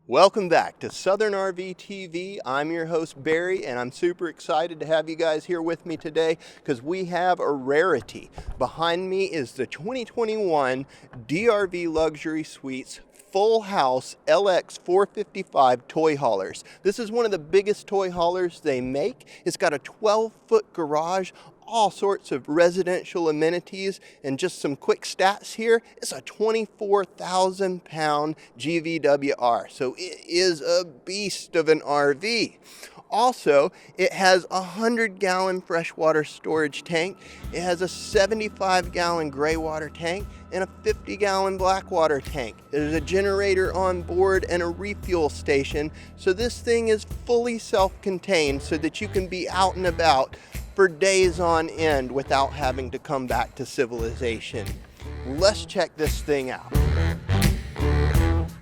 Welcome back to Southern RV TV. I'm your host Barry, and I'm super excited to have you guys here with me today because we have a rarity. Behind me is the 2021 DRV Luxury Suites Full House LX455 toy haulers. This is one of the biggest toy haulers they make. It's got a 12-foot garage, all sorts of residential amenities, and just some quick stats here. It's a 24,000 pound GVWR, so it is a beast of an RV. Also, it has a 100-gallon freshwater storage tank. It has a 75-gallon gray water tank and a 50-gallon black water tank. There's a generator on board and a refuel station, so this thing is fully self-contained so that you can be out and about for days on end without having to come back to civilization. Let's check this thing out.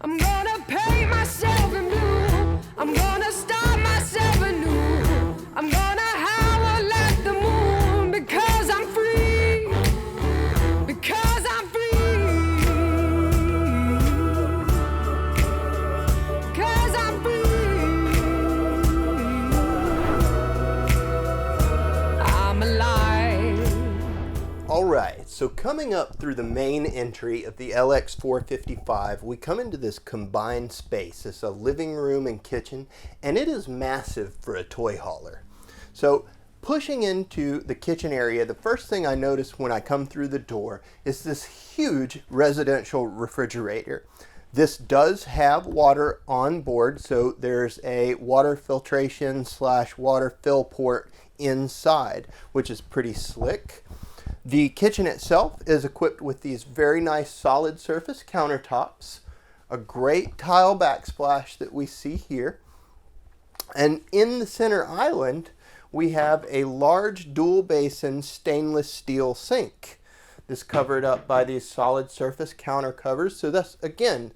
I'm gonna pay myself anew. I'm gonna start myself anew. I'm gonna howl at the moon because I'm free. Because I'm free. Because I'm free. I'm alive. All right, so coming up through the main entry of the LX455, we come into this combined space. It's a living room and kitchen, and it is massive for a toy hauler. So pushing into the kitchen area, the first thing I notice when I come through the door is this huge residential refrigerator. This does have water on board, so there's a water filtration / water fill port inside, which is pretty slick. The kitchen itself is equipped with these very nice solid surface countertops, a great tile backsplash that we see here, and in the center island we have a large dual basin stainless steel sink. This covered up by these solid surface counter covers, so that's again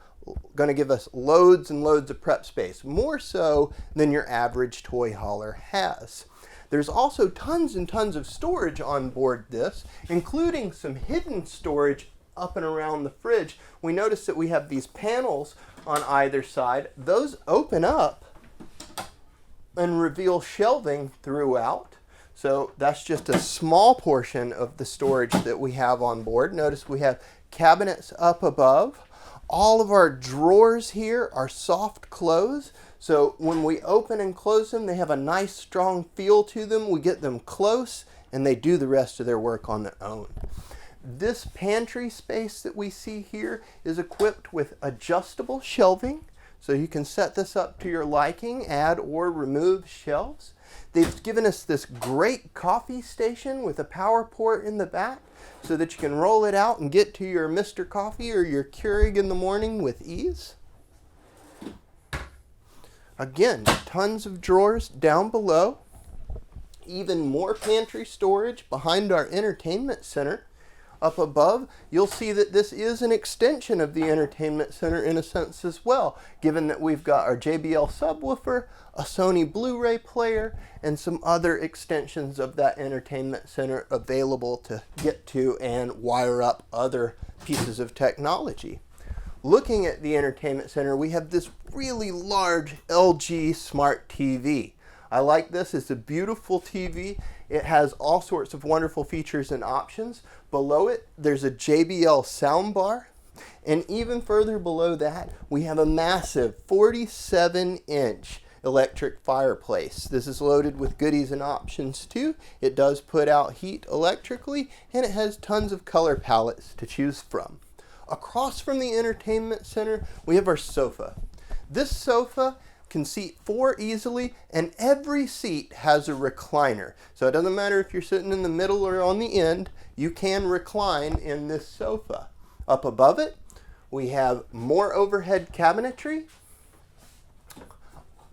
going to give us loads and loads of prep space, more so than your average toy hauler has. There's also tons and tons of storage on board this, including some hidden storage up and around the fridge. We notice that we have these panels on either side. Those open up and reveal shelving throughout. So that's just a small portion of the storage that we have on board. Notice we have cabinets up above. All of our drawers here are soft close. So when we open and close them, they have a nice strong feel to them. We get them close and they do the rest of their work on their own. This pantry space that we see here is equipped with adjustable shelving. So you can set this up to your liking, add or remove shelves. They've given us this great coffee station with a power port in the back so that you can roll it out and get to your Mr. Coffee or your Keurig in the morning with ease. Again, tons of drawers down below. Even more pantry storage behind our entertainment center. Up above, you'll see that this is an extension of the entertainment center in a sense as well, given that we've got our JBL subwoofer, a Sony Blu-ray player, and some other extensions of that entertainment center available to get to and wire up other pieces of technology. Looking at the entertainment center, we have this really large LG Smart TV. I like this. It's a beautiful TV. It has all sorts of wonderful features and options. Below it, there's a JBL soundbar. And even further below that, we have a massive 47-inch electric fireplace. This is loaded with goodies and options too. It does put out heat electrically, and it has tons of color palettes to choose from. Across from the entertainment center, we have our sofa. This sofa can seat 4 easily, and every seat has a recliner. So it doesn't matter if you're sitting in the middle or on the end, you can recline in this sofa. Up above it, we have more overhead cabinetry.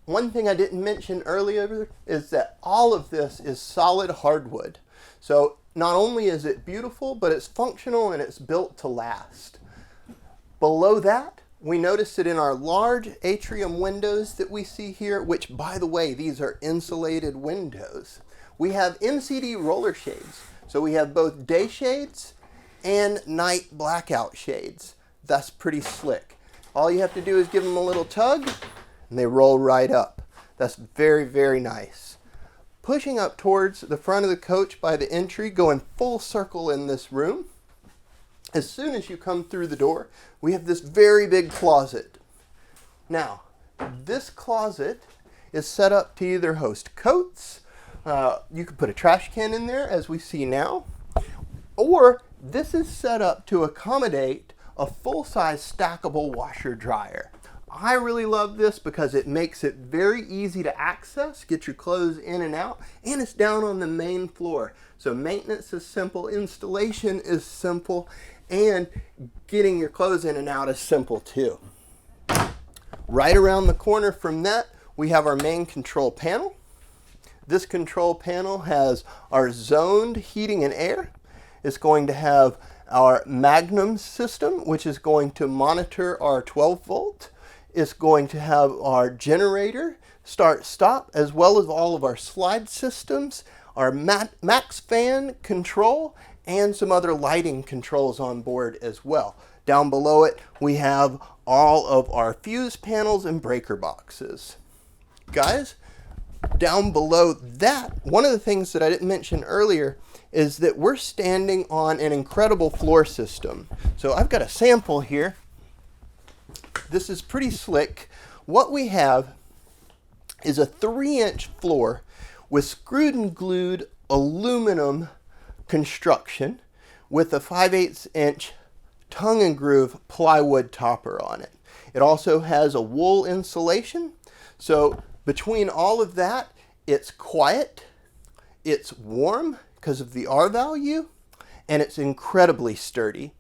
One thing I didn't mention earlier is that all of this is solid hardwood. So not only is it beautiful, but it's functional and it's built to last. Below that, we notice that in our large atrium windows that we see here, which by the way, these are insulated windows, we have MCD roller shades. So we have both day shades and night blackout shades. That's pretty slick. All you have to do is give them a little tug and they roll right up. That's very, very nice. Pushing up towards the front of the coach by the entry, going full circle in this room. As soon as you come through the door, we have this very big closet. Now, this closet is set up to either host coats, you could put a trash can in there as we see now, or this is set up to accommodate a full-size stackable washer dryer. I really love this because it makes it very easy to access, get your clothes in and out, and it's down on the main floor. So maintenance is simple, installation is simple, and getting your clothes in and out is simple too. Right around the corner from that, we have our main control panel. This control panel has our zoned heating and air. It's going to have our Magnum system, which is going to monitor our 12 volt. It's going to have our generator, start, stop, as well as all of our slide systems, our max fan control, and some other lighting controls on board as well. Down below it, we have all of our fuse panels and breaker boxes. Guys, down below that, one of the things that I didn't mention earlier is that we're standing on an incredible floor system. So I've got a sample here. This is pretty slick. What we have is a 3-inch floor with screwed and glued aluminum construction with a 5/8 inch tongue and groove plywood topper on it. It also has a wool insulation. So between all of that, it's quiet, it's warm because of the R value, and it's incredibly sturdy.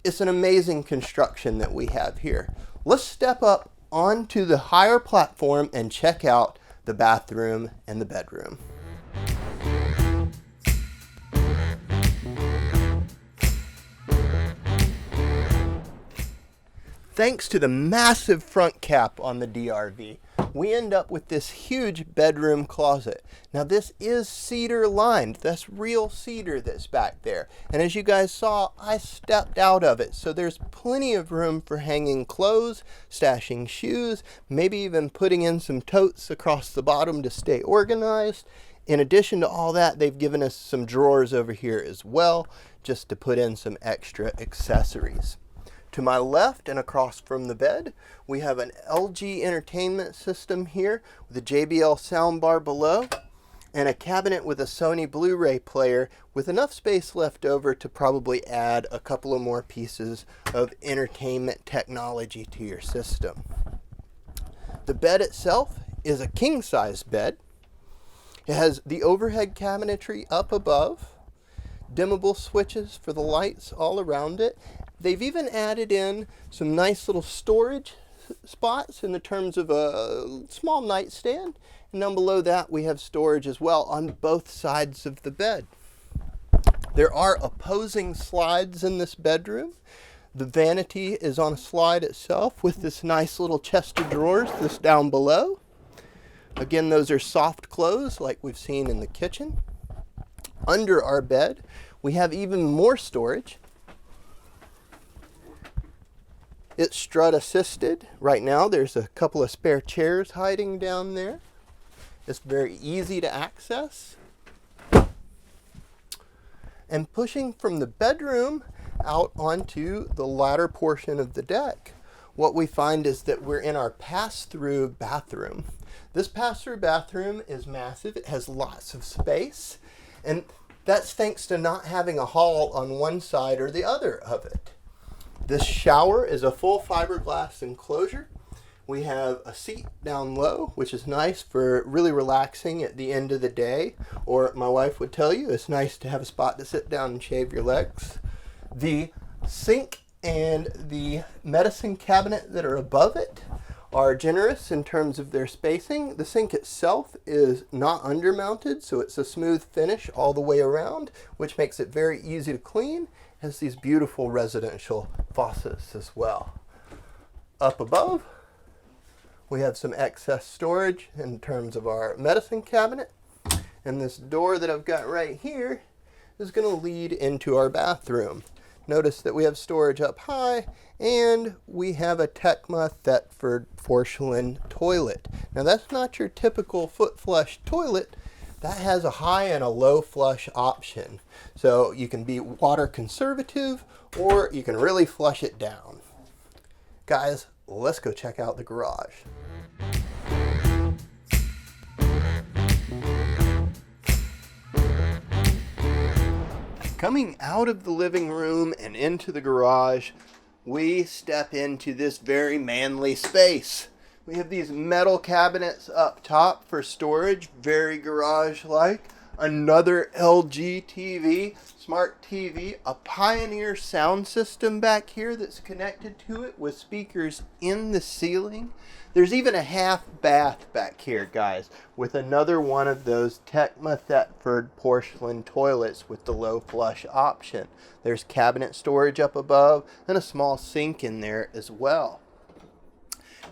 It's an amazing construction that we have here. Let's step up onto the higher platform and check out the bathroom and the bedroom. Thanks to the massive front cap on the DRV, we end up with this huge bedroom closet. Now this is cedar lined. That's real cedar that's back there. And as you guys saw, I stepped out of it. So there's plenty of room for hanging clothes, stashing shoes, maybe even putting in some totes across the bottom to stay organized. In addition to all that, they've given us some drawers over here as well, just to put in some extra accessories. To my left and across from the bed, we have an LG entertainment system here with a JBL soundbar below and a cabinet with a Sony Blu-ray player with enough space left over to probably add a couple of more pieces of entertainment technology to your system. The bed itself is a king-size bed. It has the overhead cabinetry up above, dimmable switches for the lights all around it. They've even added in some nice little storage spots in the terms of a small nightstand. And down below that, we have storage as well on both sides of the bed. There are opposing slides in this bedroom. The vanity is on a slide itself with this nice little chest of drawers that's down below. Again, those are soft clothes like we've seen in the kitchen. Under our bed, we have even more storage. It's strut assisted. Right now there's a couple of spare chairs hiding down there. It's very easy to access. And pushing from the bedroom out onto the latter portion of the deck, what we find is that we're in our pass-through bathroom. This pass-through bathroom is massive. It has lots of space, and that's thanks to not having a hall on one side or the other of it. This shower is a full fiberglass enclosure. We have a seat down low, which is nice for really relaxing at the end of the day. Or my wife would tell you, it's nice to have a spot to sit down and shave your legs. The sink and the medicine cabinet that are above it are generous in terms of their spacing. The sink itself is not undermounted, so it's a smooth finish all the way around, which makes it very easy to clean. It has these beautiful residential faucets as well. Up above, we have some excess storage in terms of our medicine cabinet. And this door that I've got right here is going to lead into our bathroom. Notice that we have storage up high, and we have a Tecma Thetford porcelain toilet. Now that's not your typical foot flush toilet. That has a high and a low flush option. So you can be water conservative, or you can really flush it down. Guys, let's go check out the garage. Coming out of the living room and into the garage, we step into this very manly space. We have these metal cabinets up top for storage, very garage-like. Another LG TV, smart TV, a Pioneer sound system back here that's connected to it with speakers in the ceiling. There's even a half bath back here, guys, with another one of those Tecma Thetford porcelain toilets with the low flush option. There's cabinet storage up above and a small sink in there as well.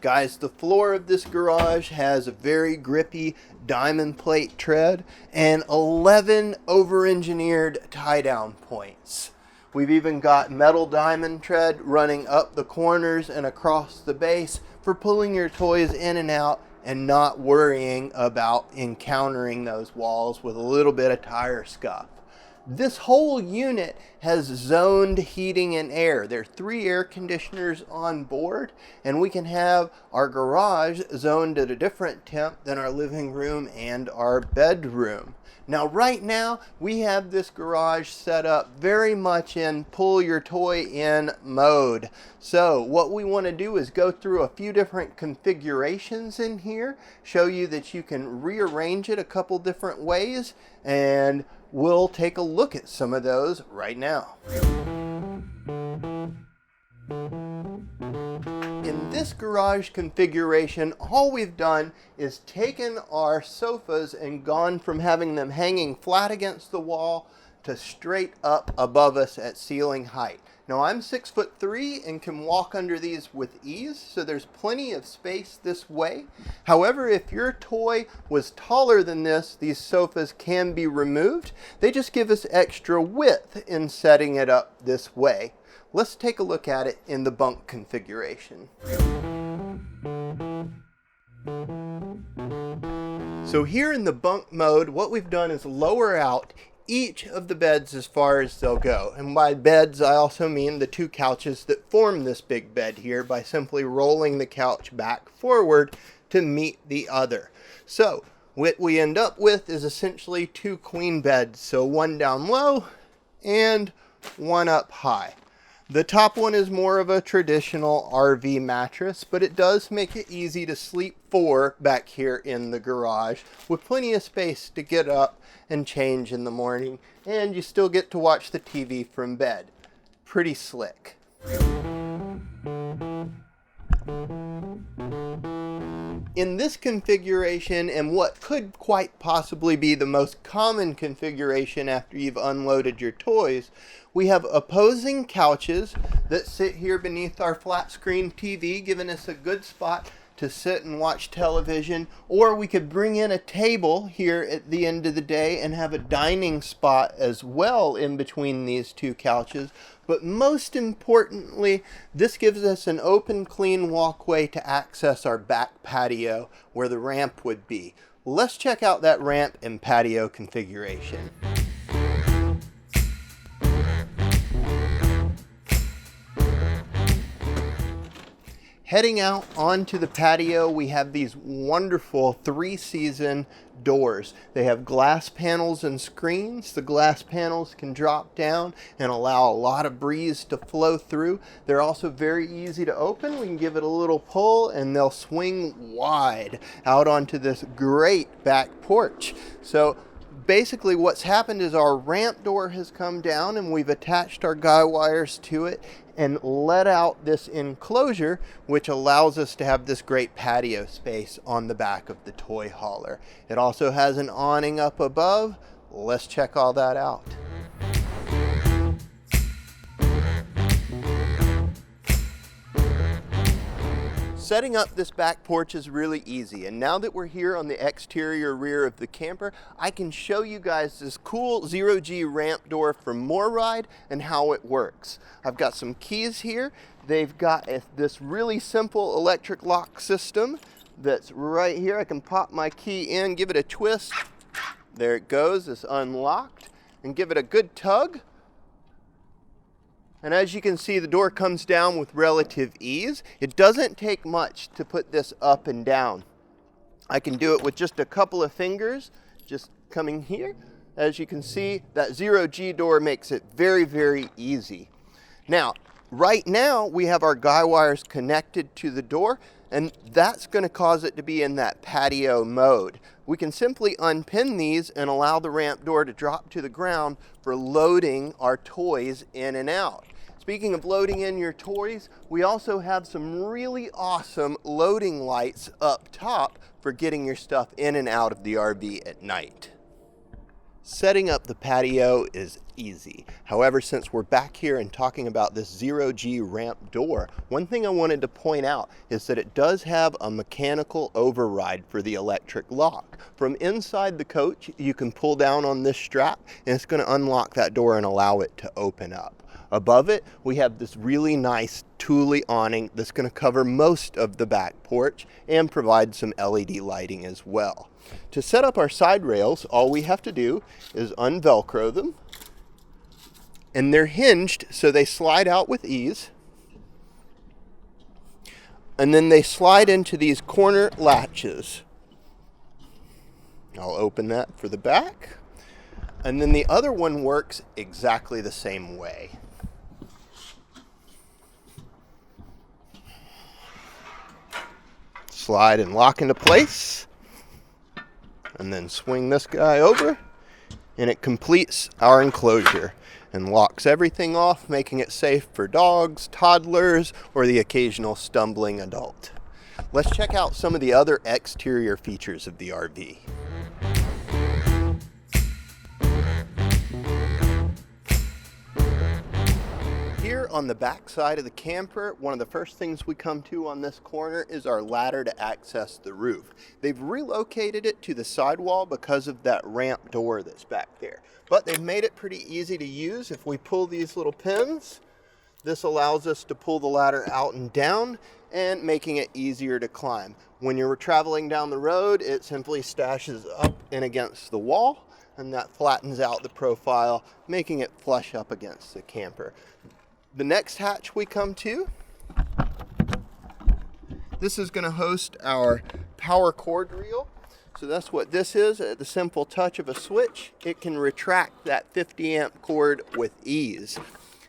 Guys, the floor of this garage has a very grippy diamond plate tread and 11 over-engineered tie-down points. We've even got metal diamond tread running up the corners and across the base for pulling your toys in and out and not worrying about encountering those walls with a little bit of tire scuff. This whole unit has zoned heating and air. There are 3 air conditioners on board, and we can have our garage zoned at a different temp than our living room and our bedroom. Now, right now, we have this garage set up very much in pull your toy in mode. So what we want to do is go through a few different configurations in here, show you that you can rearrange it a couple different ways, and we'll take a look at some of those right now. In this garage configuration, all we've done is taken our sofas and gone from having them hanging flat against the wall to straight up above us at ceiling height. Now I'm 6'3" and can walk under these with ease, so there's plenty of space this way. However, if your toy was taller than this, these sofas can be removed. They just give us extra width in setting it up this way. Let's take a look at it in the bunk configuration. So here in the bunk mode, what we've done is lower out each of the beds as far as they'll go. And by beds, I also mean the 2 couches that form this big bed here by simply rolling the couch back forward to meet the other. So what we end up with is essentially 2 queen beds. So one down low and one up high. The top one is more of a traditional RV mattress, but it does make it easy to sleep 4 back here in the garage with plenty of space to get up and change in the morning, and you still get to watch the TV from bed. Pretty slick. In this configuration, and what could quite possibly be the most common configuration after you've unloaded your toys, we have opposing couches that sit here beneath our flat screen TV, giving us a good spot to sit and watch television, or we could bring in a table here at the end of the day and have a dining spot as well in between these 2 couches. But most importantly, this gives us an open, clean walkway to access our back patio where the ramp would be. Let's check out that ramp and patio configuration. Heading out onto the patio, we have these wonderful 3-season doors. They have glass panels and screens. The glass panels can drop down and allow a lot of breeze to flow through. They're also very easy to open. We can give it a little pull and they'll swing wide out onto this great back porch. So basically what's happened is our ramp door has come down and we've attached our guy wires to it and let out this enclosure, which allows us to have this great patio space on the back of the toy hauler. It also has an awning up above. Let's check all that out. Setting up this back porch is really easy, and now that we're here on the exterior rear of the camper, I can show you guys this cool 0G ramp door from MoreRide and how it works. I've got some keys here. They've got this really simple electric lock system that's right here. I can pop my key in, give it a twist. There it goes, it's unlocked, and give it a good tug. And as you can see, the door comes down with relative ease. It doesn't take much to put this up and down. I can do it with just a couple of fingers, just coming here. As you can see, that 0G door makes it very, very easy. Now, right now, we have our guy wires connected to the door, and that's going to cause it to be in that patio mode. We can simply unpin these and allow the ramp door to drop to the ground for loading our toys in and out. Speaking of loading in your toys, we also have some really awesome loading lights up top for getting your stuff in and out of the RV at night. Setting up the patio is easy. However, since we're back here and talking about this 0G ramp door, one thing I wanted to point out is that it does have a mechanical override for the electric lock. From inside the coach, you can pull down on this strap and it's going to unlock that door and allow it to open up. Above it, we have this really nice Thru awning that's going to cover most of the back porch and provide some LED lighting as well. To set up our side rails, all we have to do is unvelcro them, and they're hinged so they slide out with ease, and then they slide into these corner latches. I'll open that for the back, and then the other one works exactly the same way. Slide and lock into place, and then swing this guy over, and it completes our enclosure and locks everything off, making it safe for dogs, toddlers, or the occasional stumbling adult. Let's check out some of the other exterior features of the RV. Here on the back side of the camper, one of the first things we come to on this corner is our ladder to access the roof. They've relocated it to the sidewall because of that ramp door that's back there. But they've made it pretty easy to use. If we pull these little pins, this allows us to pull the ladder out and down and making it easier to climb. When you're traveling down the road, it simply stashes up and against the wall, and that flattens out the profile, making it flush up against the camper. The next hatch we come to, this is going to host our power cord reel. So that's what this is. At the simple touch of a switch, it can retract that 50 amp cord with ease.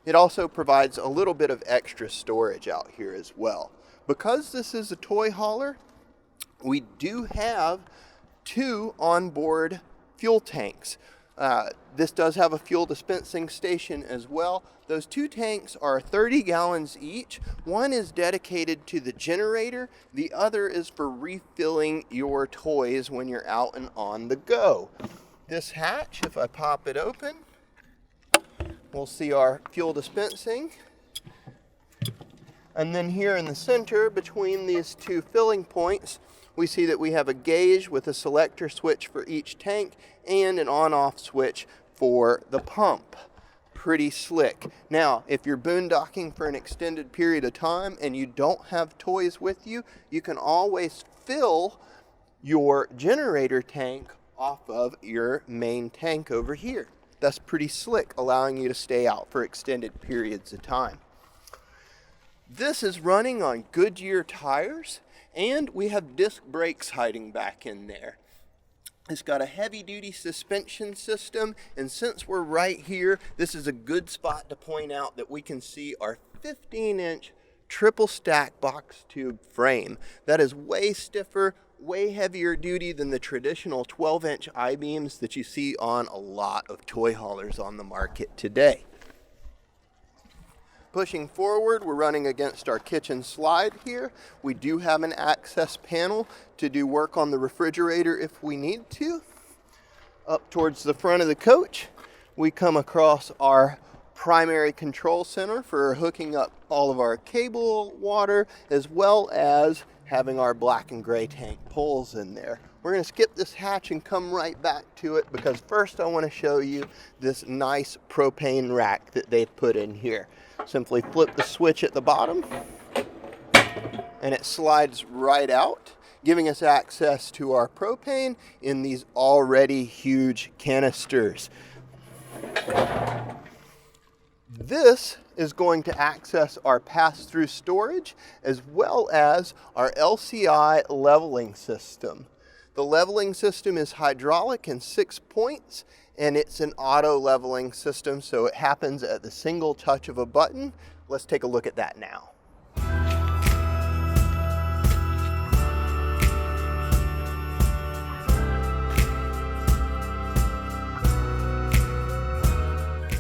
It also provides a little bit of extra storage out here as well. Because this is a toy hauler, we do have 2 onboard fuel tanks. This does have a fuel dispensing station as well. Those 2 tanks are 30 gallons each. One is dedicated to the generator. The other is for refilling your toys when you're out and on the go. This hatch, if I pop it open, we'll see our fuel dispensing. And then here in the center, between these 2 filling points, we see that we have a gauge with a selector switch for each tank and an on-off switch for the pump. Pretty slick. Now, if you're boondocking for an extended period of time and you don't have toys with you, you can always fill your generator tank off of your main tank over here. That's pretty slick, allowing you to stay out for extended periods of time. This is running on Goodyear tires, and we have disc brakes hiding back in there. It's got a heavy-duty suspension system, and since we're right here, this is a good spot to point out that we can see our 15-inch triple stack box tube frame. That is way stiffer, way heavier duty than the traditional 12-inch I-beams that you see on a lot of toy haulers on the market today. Pushing forward, we're running against our kitchen slide here. We do have an access panel to do work on the refrigerator if we need to. Up towards the front of the coach, we come across our primary control center for hooking up all of our cable water, as well as having our black and gray tank pulls in there. We're going to skip this hatch and come right back to it, because first I want to show you this nice propane rack that they've put in here. Simply flip the switch at the bottom and it slides right out, giving us access to our propane in these already huge canisters. This is going to access our pass-through storage as well as our LCI leveling system. The leveling system is hydraulic in 6 points, and it's an auto leveling system, so it happens at the single touch of a button. Let's take a look at that now.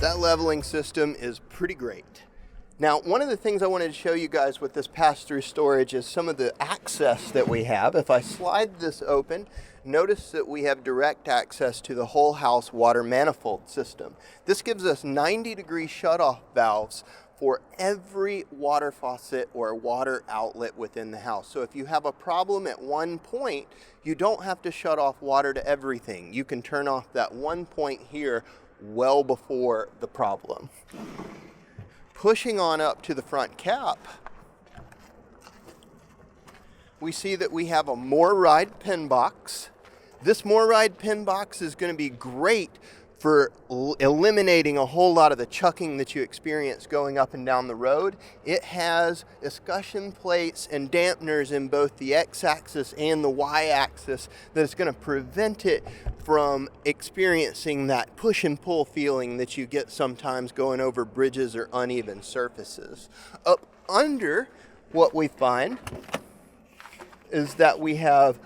That leveling system is pretty great. Now, one of the things I wanted to show you guys with this pass-through storage is some of the access that we have. If I slide this open, notice that we have direct access to the whole house water manifold system. This gives us 90-degree shutoff valves for every water faucet or water outlet within the house. So if you have a problem at one point, you don't have to shut off water to everything. You can turn off that one point here well before the problem. Pushing on up to the front cap, we see that we have a more ride pin box. This more ride pin box is going to be great for eliminating a whole lot of the chucking that you experience going up and down the road. It has escutcheon plates and dampeners in both the x-axis and the y-axis that is going to prevent it from experiencing that push and pull feeling that you get sometimes going over bridges or uneven surfaces. Up under, what we find is that we have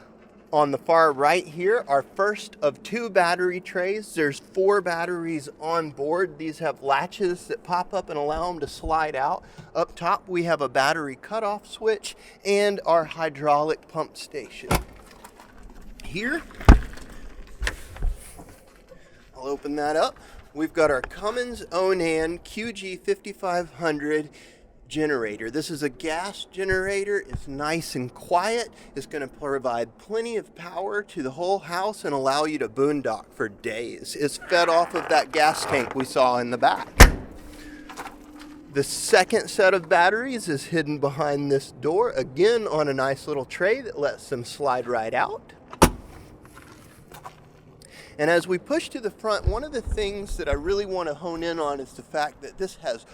on the far right here, our first of 2 battery trays. There's 4 batteries on board. These have latches that pop up and allow them to slide out. Up top, we have a battery cutoff switch and our hydraulic pump station. Here, I'll open that up. We've got our Cummins Onan QG5500 generator. This is a gas generator. It's nice and quiet. It's going to provide plenty of power to the whole house and allow you to boondock for days. It's fed off of that gas tank we saw in the back. The second set of batteries is hidden behind this door, again on a nice little tray that lets them slide right out. And as we push to the front, one of the things that I really want to hone in on is the fact that this has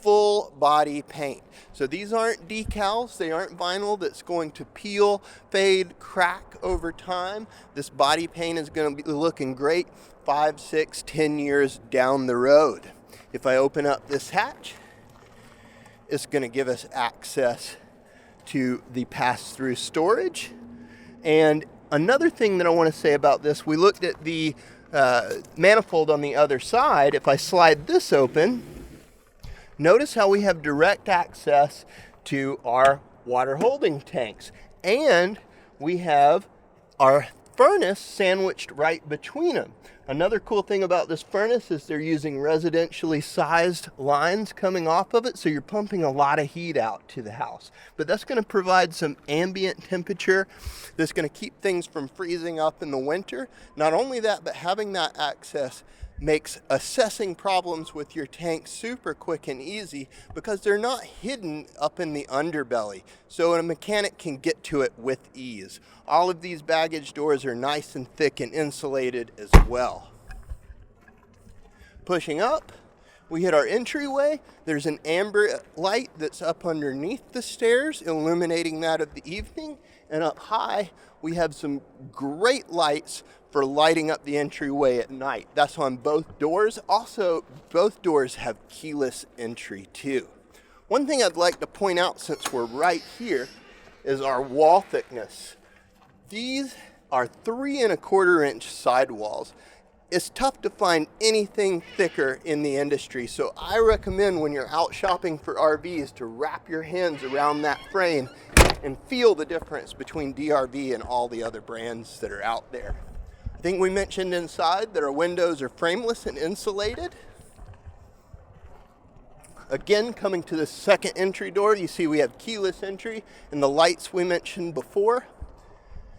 full body paint. So these aren't decals, they aren't vinyl that's going to peel, fade, crack over time. This body paint is going to be looking great 5, 6, 10 years down the road. If I open up this hatch, it's going to give us access to the pass-through storage. And another thing that I want to say about this, we looked at the manifold on the other side. If I slide this open, notice how we have direct access to our water holding tanks. And we have our furnace sandwiched right between them. Another cool thing about this furnace is they're using residentially sized lines coming off of it, so you're pumping a lot of heat out to the house. But that's going to provide some ambient temperature that's going to keep things from freezing up in the winter. Not only that, but having that access makes assessing problems with your tank super quick and easy because they're not hidden up in the underbelly, so a mechanic can get to it with ease. All of these baggage doors are nice and thick and insulated as well. Pushing up, we hit our entryway. There's an amber light that's up underneath the stairs, illuminating that of the evening. And up high, we have some great lights for lighting up the entryway at night. That's on both doors. Also, both doors have keyless entry too. One thing I'd like to point out since we're right here is our wall thickness. These are 3 1/4 inch sidewalls. It's tough to find anything thicker in the industry, so I recommend when you're out shopping for RVs to wrap your hands around that frame and feel the difference between DRV and all the other brands that are out there. I think we mentioned inside that our windows are frameless and insulated. again, coming to the second entry door, you see we have keyless entry and the lights we mentioned before.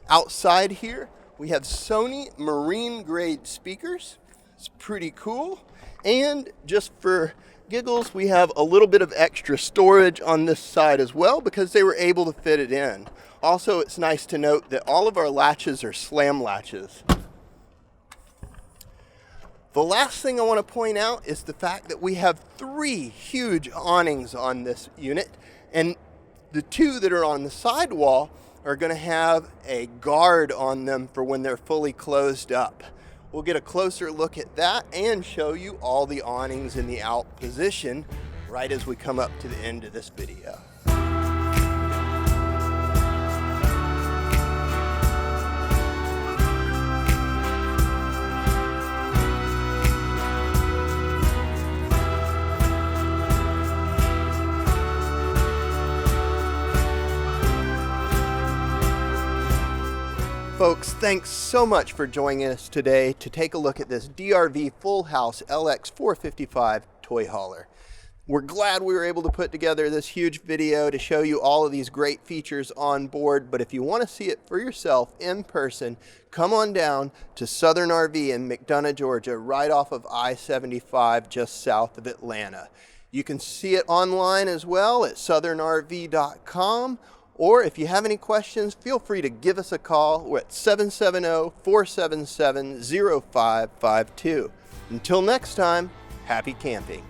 Outside here, we have Sony marine grade speakers. It's pretty cool. And just for giggles, we have a little bit of extra storage on this side as well because they were able to fit it in. Also, it's nice to note that all of our latches are slam latches. The last thing I want to point out is the fact that we have 3 huge awnings on this unit, and the 2 that are on the sidewall are going to have a guard on them for when they're fully closed up. We'll get a closer look at that and show you all the awnings in the out position right as we come up to the end of this video. Folks, thanks so much for joining us today to take a look at this DRV Full House LX455 toy hauler. We're glad we were able to put together this huge video to show you all of these great features on board, but if you want to see it for yourself in person, come on down to Southern RV in McDonough, Georgia, right off of I-75 just south of Atlanta. You can see it online as well at southernrv.com. Or if you have any questions, feel free to give us a call. We're at 770-477-0552. Until next time, happy camping.